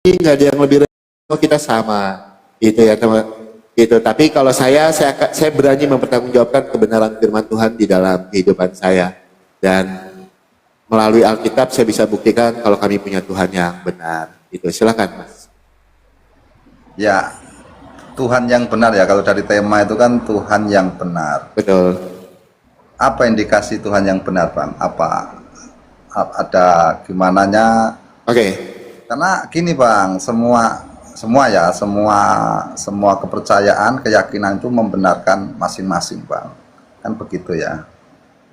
nggak ada yang lebih rendah, kita sama. Itu ya teman. Itu. Tapi kalau saya berani mempertanggungjawabkan kebenaran firman Tuhan di dalam kehidupan saya. Dan melalui Alkitab saya bisa buktikan kalau kami punya Tuhan yang benar. Itu silakan Mas. Ya, Tuhan yang benar ya. Kalau dari tema itu kan Tuhan yang benar. Betul. Apa indikasi Tuhan yang benar, Bang? Apa ada gimananya? Oke. Karena gini, Bang, semua kepercayaan, keyakinan itu membenarkan masing-masing, Bang. Kan begitu ya.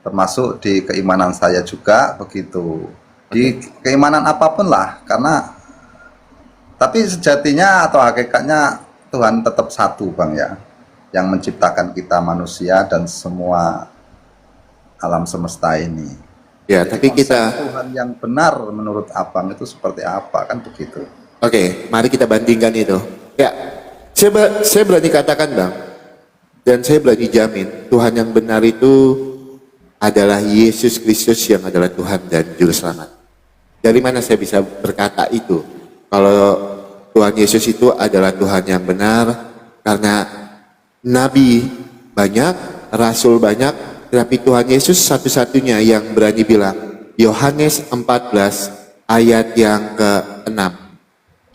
Termasuk di keimanan saya juga begitu. Di keimanan apapun lah, karena tapi sejatinya atau hakikatnya Tuhan tetap satu, Bang ya. Yang menciptakan kita manusia dan semua alam semesta ini. Ya, jadi tapi kita Tuhan yang benar menurut Abang itu seperti apa, kan begitu. Oke, mari kita bandingkan itu. Ya, saya berani katakan Bang, dan saya berani jamin Tuhan yang benar itu adalah Yesus Kristus yang adalah Tuhan dan Juru Selamat. Dari mana saya bisa berkata itu? Kalau Tuhan Yesus itu adalah Tuhan yang benar, karena Nabi banyak, Rasul banyak, tapi Tuhan Yesus satu-satunya yang berani bilang, Yohanes 14 ayat yang ke-6.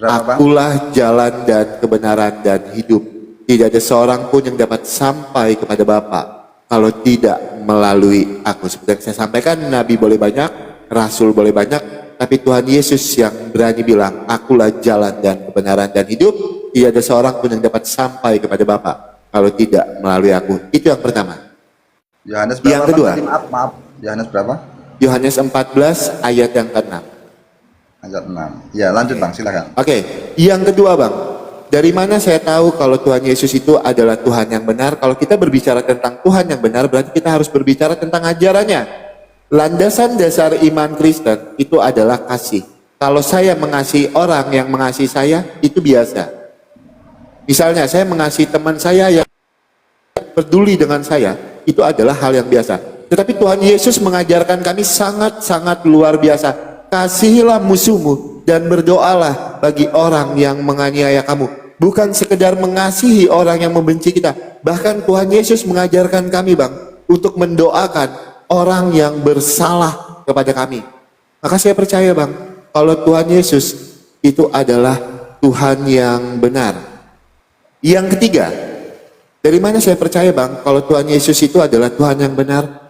Akulah jalan dan kebenaran dan hidup. Tidak ada seorang pun yang dapat sampai kepada Bapa kalau tidak melalui aku. Seperti yang saya sampaikan, Nabi boleh banyak, Rasul boleh banyak, tapi Tuhan Yesus yang berani bilang, akulah jalan dan kebenaran dan hidup. Tidak ada seorang pun yang dapat sampai kepada Bapa kalau tidak melalui aku. Itu yang pertama. Yohanes berapa? Yang kedua. Maaf. Yohanes berapa? Yohanes 14 ayat yang ke-6. Ayat 6. Ya, lanjut Bang, silakan. Oke, yang kedua Bang, dari mana saya tahu kalau Tuhan Yesus itu adalah Tuhan yang benar? Kalau kita berbicara tentang Tuhan yang benar, berarti kita harus berbicara tentang ajarannya. Landasan dasar iman Kristen itu adalah kasih. Kalau saya mengasihi orang yang mengasihi saya, itu biasa. Misalnya saya mengasihi teman saya yang peduli dengan saya, itu adalah hal yang biasa. Tetapi Tuhan Yesus mengajarkan kami sangat-sangat luar biasa. Kasihilah musuhmu dan berdoalah bagi orang yang menganiaya kamu. Bukan sekedar mengasihi orang yang membenci kita. Bahkan Tuhan Yesus mengajarkan kami Bang, untuk mendoakan orang yang bersalah kepada kami. Maka saya percaya Bang, kalau Tuhan Yesus itu adalah Tuhan yang benar. Yang ketiga, dari mana saya percaya Bang, kalau Tuhan Yesus itu adalah Tuhan yang benar?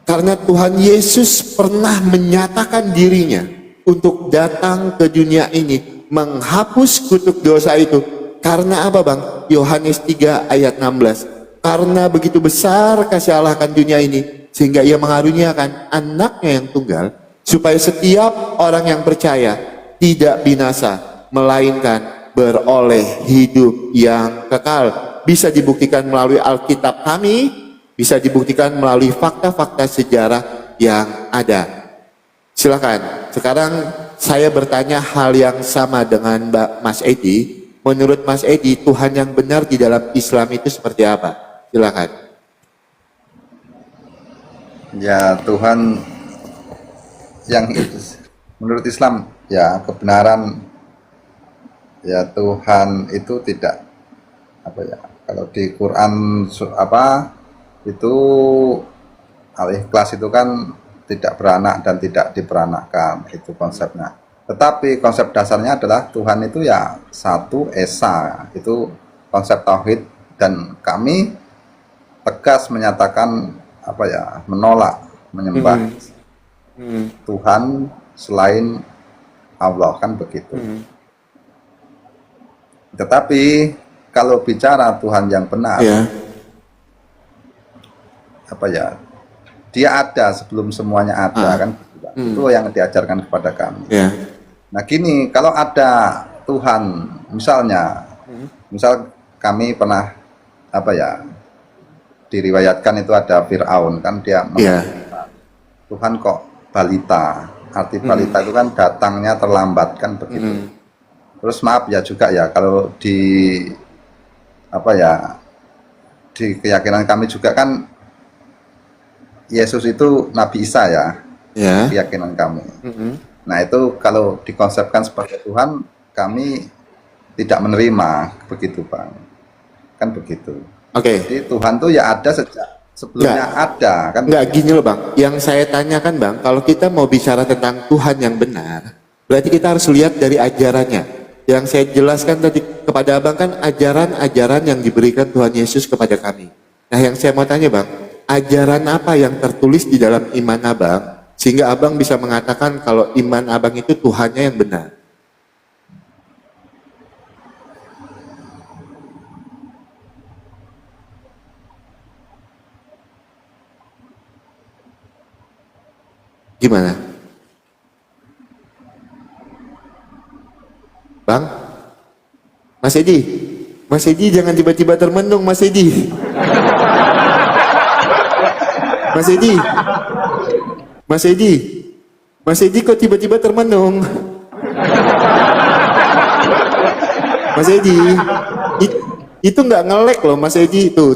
Karena Tuhan Yesus pernah menyatakan dirinya untuk datang ke dunia ini, menghapus kutuk dosa itu. Karena apa Bang? Yohanes 3 ayat 16. Karena begitu besar kasih Allah akan dunia ini, sehingga ia mengaruniakan anaknya yang tunggal, supaya setiap orang yang percaya tidak binasa, melainkan beroleh hidup yang kekal. Bisa dibuktikan melalui Alkitab kami, bisa dibuktikan melalui fakta-fakta sejarah yang ada. Silakan. Sekarang saya bertanya hal yang sama dengan Mas Edi. Menurut Mas Edi, Tuhan yang benar di dalam Islam itu seperti apa? Silakan. Ya, Tuhan yang menurut Islam ya kebenaran ya, Tuhan itu tidak apa ya, kalau di Quran itu Al-Ikhlas itu kan tidak beranak dan tidak diperanakkan, itu konsepnya. Tetapi konsep dasarnya adalah Tuhan itu ya satu esa, itu konsep tauhid, dan kami tegas menyatakan apa ya, menolak menyembah Tuhan selain Allah, kan begitu. Tetapi kalau bicara Tuhan yang benar, apa ya, dia ada sebelum semuanya ada, kan itu yang diajarkan kepada kami. Nah gini, kalau ada Tuhan, misalnya misal kami pernah apa ya, diriwayatkan itu ada Fir'aun, kan dia Tuhan kok balita, arti balita itu kan datangnya terlambat, kan begitu. Terus maaf ya juga ya, kalau di apa ya, di keyakinan kami juga kan Yesus itu Nabi Isa ya, keyakinan kami. Nah itu kalau dikonsepkan sebagai Tuhan, kami tidak menerima begitu Bang. Kan begitu. Oke. Jadi Tuhan tuh ya ada sejak sebelumnya ada kan. Enggak, gini loh Bang. Yang saya tanyakan Bang, kalau kita mau bicara tentang Tuhan yang benar, berarti kita harus lihat dari ajarannya. Yang saya jelaskan tadi kepada Abang kan ajaran-ajaran yang diberikan Tuhan Yesus kepada kami. Nah yang saya mau tanya Bang, ajaran apa yang tertulis di dalam iman Abang, sehingga Abang bisa mengatakan kalau iman Abang itu Tuhannya yang benar? Gimana? Bang? Mas Edi? Mas Edi jangan tiba-tiba termenung Mas Edi. Mas Edi? Mas Edi? Mas Edi kok tiba-tiba termenung? Mas Edi? Itu nggak ngelek loh Mas Edi. Tuh.